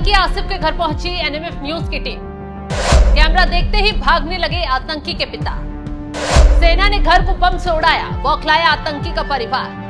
आतंकी आसिफ के घर पहुंची एनएमएफ न्यूज की टीम। कैमरा देखते ही भागने लगे आतंकी के पिता। सेना ने घर को बम से उड़ाया, बौखलाया आतंकी का परिवार।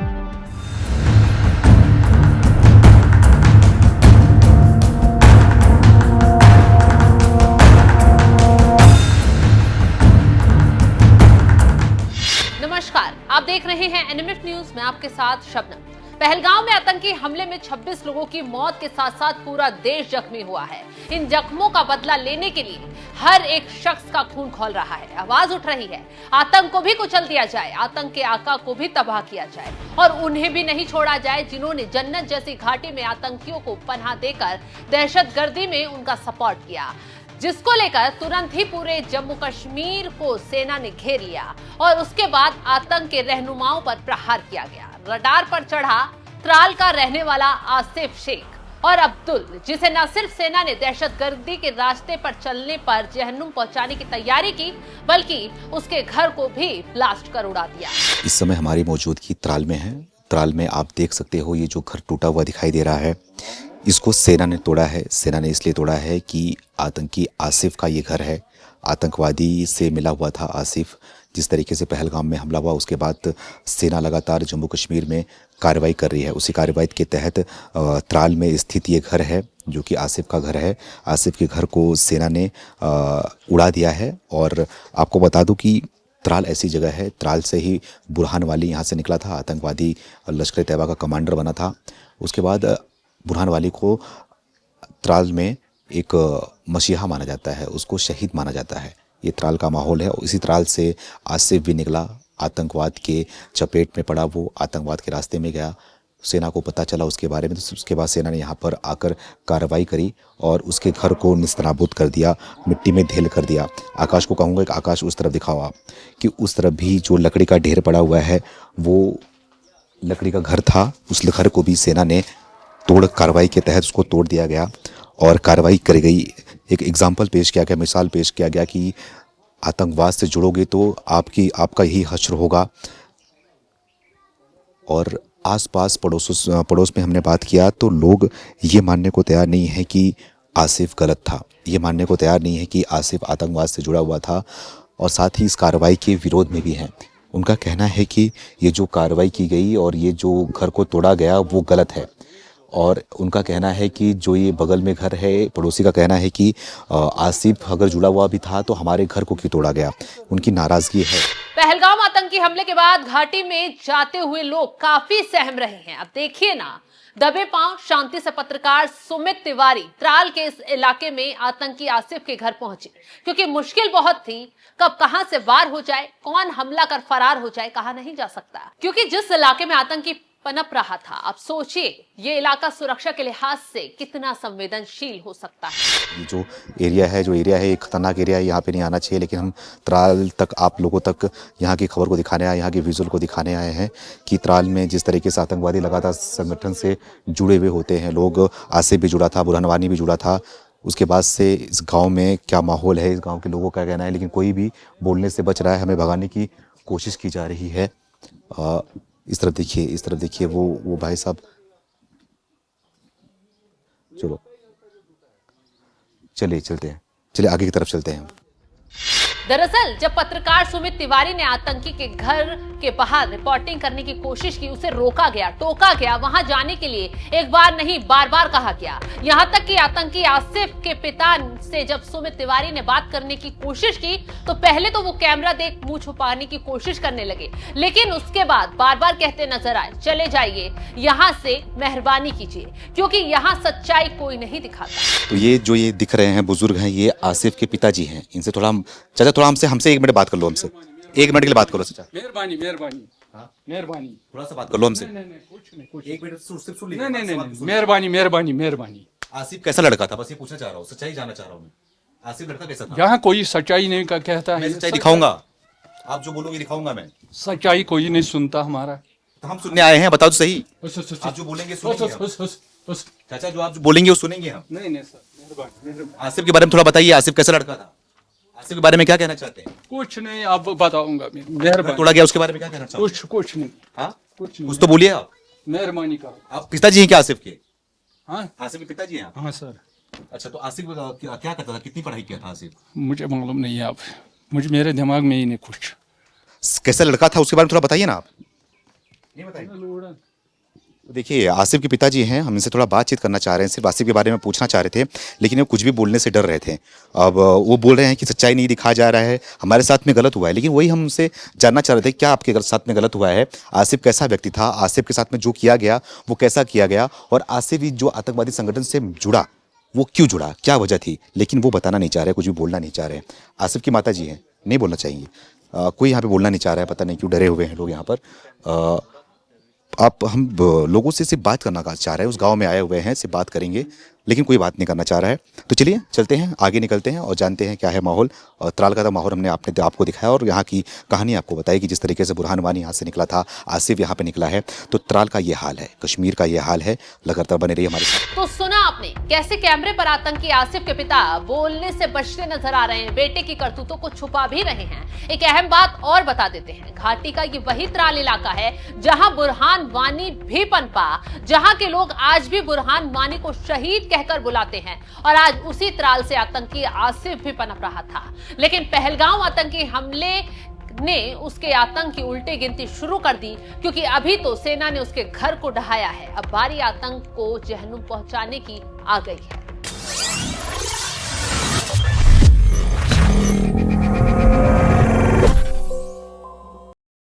नमस्कार, आप देख रहे हैं एनएमएफ न्यूज। मैं आपके साथ शबनम। पहलगाम में आतंकी हमले में 26 लोगों की मौत के साथ साथ पूरा देश जख्मी हुआ है। इन जख्मों का बदला लेने के लिए हर एक शख्स का खून खौल रहा है। आवाज उठ रही है, आतंक को भी कुचल दिया जाए, आतंक के आका को भी तबाह किया जाए और उन्हें भी नहीं छोड़ा जाए जिन्होंने जन्नत जैसी घाटी में आतंकियों को पनाह देकर दहशतगर्दी में उनका सपोर्ट किया, जिसको लेकर तुरंत ही पूरे जम्मू कश्मीर को सेना ने घेर लिया और उसके बाद आतंक के रहनुमाओं पर प्रहार किया गया। रडार पर चढ़ा त्राल का रहने वाला आसिफ शेख और अब्दुल, जिसे न सिर्फ सेना ने दहशतगर्दी के रास्ते पर चलने पर जहन्नुम पहुंचाने की तैयारी की, बल्कि उसके घर को भी ब्लास्ट कर उड़ा दिया। इस समय हमारी मौजूदगी त्राल में है। त्राल में आप देख सकते हो, ये जो घर टूटा हुआ दिखाई दे रहा है, इसको सेना ने तोड़ा है। सेना ने इसलिए तोड़ा है कि आतंकी आसिफ का ये घर है। आतंकवादी से मिला हुआ था आसिफ। जिस तरीके से पहलगाम में हमला हुआ, उसके बाद सेना लगातार जम्मू कश्मीर में कार्रवाई कर रही है। उसी कार्रवाई के तहत त्राल में स्थित ये घर है, जो कि आसिफ का घर है। आसिफ के घर को सेना ने उड़ा दिया है। और आपको बता दूं कि त्राल ऐसी जगह है, त्राल से ही बुरहान वाली यहाँ से निकला था, आतंकवादी लश्कर तैयबा का कमांडर बना था। उसके बाद बुरहान वाली को त्राल में एक मसीहा माना जाता है, उसको शहीद माना जाता है। ये त्राल का माहौल है। इसी त्राल से आसिफ भी निकला, आतंकवाद के चपेट में पड़ा, वो आतंकवाद के रास्ते में गया। सेना को पता चला उसके बारे में, तो उसके बाद सेना ने यहाँ पर आकर कार्रवाई करी और उसके घर को निस्तनाबूद कर दिया, मिट्टी में ढेल कर दिया। आकाश को कहूँगा कि आकाश उस तरफ दिखाओ आप, कि उस तरफ भी जो लकड़ी का ढेर पड़ा हुआ है, वो लकड़ी का घर था। उस घर को भी सेना ने तोड़, कार्रवाई के तहत उसको तोड़ दिया गया और कार्रवाई करी गई। एक एग्जाम्पल पेश किया गया, मिसाल पेश किया गया कि आतंकवाद से जुड़ोगे तो आपका यही हश्र होगा। और आसपास पड़ोस में हमने बात किया तो लोग ये मानने को तैयार नहीं है कि आसिफ गलत था, ये मानने को तैयार नहीं है कि आसिफ आतंकवाद से जुड़ा हुआ था, और साथ ही इस कार्रवाई के विरोध में भी हैं। उनका कहना है कि ये जो कार्रवाई की गई और ये जो घर को तोड़ा गया वो गलत है। और उनका कहना है कि जो ये बगल में घर है, पड़ोसी का कहना है कि आसिफ अगर जुड़ा हुआ भी था तो हमारे घर को क्यों तोड़ा गया। उनकी नाराजगी है। पहलगाम आतंकी हमले के बाद घाटी में जाते हुए लोग काफी सहम रहे हैं। अब देखिए ना, दबे पांव शांति से पत्रकार सुमित तिवारी त्राल के इस इलाके में आतंकी आसिफ के घर पहुंचे, क्योंकि मुश्किल बहुत थी, कब कहां से वार हो जाए, कौन हमला कर फरार हो जाए, कहा नहीं जा सकता। क्योंकि जिस इलाके में आतंकी पनप रहा था, अब सोचिए ये इलाका सुरक्षा के लिहाज से कितना संवेदनशील हो सकता है। ये जो एरिया है ये खतरनाक एरिया है, यहाँ पे नहीं आना चाहिए। लेकिन हम त्राल तक, आप लोगों तक यहाँ की खबर को दिखाने आए, यहाँ के विजुअल को दिखाने आए हैं कि त्राल में जिस तरीके से आतंकवादी लगातार संगठन से जुड़े हुए होते हैं लोग। आसिफ भी जुड़ा था, बुरहान वानी भी जुड़ा था। उसके बाद से इस गाँव में क्या माहौल है, इस गाँव के लोगों का कहना है, लेकिन कोई भी बोलने से बच रहा है। हमें भगाने की कोशिश की जा रही है। इस तरफ देखिए, वो भाई साहब, चलो चलते हैं, चलिए आगे की तरफ चलते हैं। दरअसल जब पत्रकार सुमित तिवारी ने आतंकी के घर के बाहर रिपोर्टिंग करने की कोशिश की, उसे रोका गया, टोका गया। वहां जाने के लिए एक बार नहीं, बार बार कहा गया। यहां तक कि आतंकी आसिफ के पिता से जब सुमित तिवारी ने बात करने की कोशिश की तो पहले तो वो कैमरा देख मुंह छुपाने की कोशिश करने लगे, लेकिन उसके बाद बार बार कहते नजर आए, चले जाइए यहां से, मेहरबानी कीजिए, क्योंकि यहां सच्चाई कोई नहीं दिखाता। तो ये जो ये दिख रहे हैं बुजुर्ग हैं, ये आसिफ के पिताजी हैं। इनसे थोड़ा चाचा, थोड़ा हमसे 1 मिनट बात कर लो, हमसे 1 मिनट के लिए बात करो चाचा। मेहरबानी थोड़ा सा बात कर लो हमसे। कुछ 1 मिनट सिर्फ सुन लीजिए। नहीं, मेहरबानी। आसिफ कैसा लड़का था, बस ये पूछना चाह रहा हूँ, सच्चाई जानना चाह रहा हूँ मैं। आसिफ लड़का कैसा था? यहाँ कोई सच्चाई नहीं का कहता है। मैं सच्चाई दिखाऊंगा, आप जो बोलोगे दिखाऊंगा मैं। सच्चाई कोई नहीं सुनता हमारा। तो हम सुनने आए हैं, बताओ तो सही। आप जो बोलेंगे सुनेंगे हम। चाचा, जो आप जो बोलेंगे वो सुनेंगे हम। नहीं सर, मेहरबानी। आसिफ के बारे में थोड़ा बताइए, आसिफ कैसा लड़का था? आसिफ के बारे में क्या कहना चाहते हैं? कुछ नहीं, अब बताऊंगा। मेहरबानी। तोड़ा गया उसके बारे में क्या कहना चाहते हैं? कुछ नहीं। हाँ, कुछ नहीं। कुछ तो बोलिए आप। मेहरबानी करो। आप पिताजी हैं क्या आसिफ के? हाँ आसिफ के पिताजी हैं आप? हाँ सर। अच्छा, तो आसिफ क्या करता था, कितनी पढ़ाई किया था आसिफ? मुझे मालूम नहीं है अब, मुझे मेरे दिमाग में ही नहीं कुछ। कैसा लड़का था उसके बारे में थोड़ा बताइए ना आप। नहीं बताइए। देखिए, आसिफ के पिताजी हैं, हम इनसे थोड़ा बातचीत करना चाह रहे हैं, सिर्फ आसिफ के बारे में पूछना चाह रहे थे, लेकिन वो कुछ भी बोलने से डर रहे थे। अब वो बोल रहे हैं कि सच्चाई नहीं दिखाया जा रहा है, हमारे साथ में गलत हुआ है, लेकिन वही हम उनसे जानना चाह रहे थे, क्या आपके साथ में गलत हुआ है? आसिफ कैसा व्यक्ति था? आसिफ के साथ में जो किया गया वो कैसा किया गया? और आसिफ जो आतंकवादी संगठन से जुड़ा वो क्यों जुड़ा, क्या वजह थी? लेकिन वो बताना नहीं चाह रहे, कुछ भी बोलना नहीं चाह रहे। आसिफ की माता जी हैं, नहीं बोलना चाहिए। कोई यहाँ पे बोलना नहीं चाह रहा है, पता नहीं क्यों डरे हुए हैं लोग यहाँ पर। आप हम लोगों से सिर्फ बात करना चाह रहे हैं, उस गांव में आए हुए हैं, सिर्फ बात करेंगे, लेकिन कोई बात नहीं करना चाह रहा है। तो चलिए चलते हैं, आगे निकलते हैं और जानते हैं क्या है माहौल। और त्राल का माहौल हमने आपको दिखाया और यहाँ की कहानी आपको बताई कि जिस तरीके से बुरहान वानी यहाँ से निकला था, आसिफ यहाँ पे निकला है, तो त्राल का ये हाल है, कश्मीर का ये हाल है। लगातार बने रहिए हमारे साथ। तो सुना आपने कैसे कैमरे पर आतंकी आसिफ के पिता बोलने से बचते नजर आ रहे हैं, बेटे की करतूतों को छुपा भी रहे हैं। एक अहम बात और बता देते हैं, घाटी का ये वही त्राल इलाका है जहां बुरहान वानी भी पनपा, जहां के लोग आज भी बुरहान वानी को शहीद कहकर बुलाते हैं, और आज उसी त्राल से आतंकी आसिफ भी पनप रहा था। लेकिन पहलगाम आतंकी हमले ने उसके आतंक की उल्टी गिनती शुरू कर दी, क्योंकि अभी तो सेना ने उसके घर को ढहाया है। अब बारी आतंक को जहन्नुम पहुंचाने की आ गई है।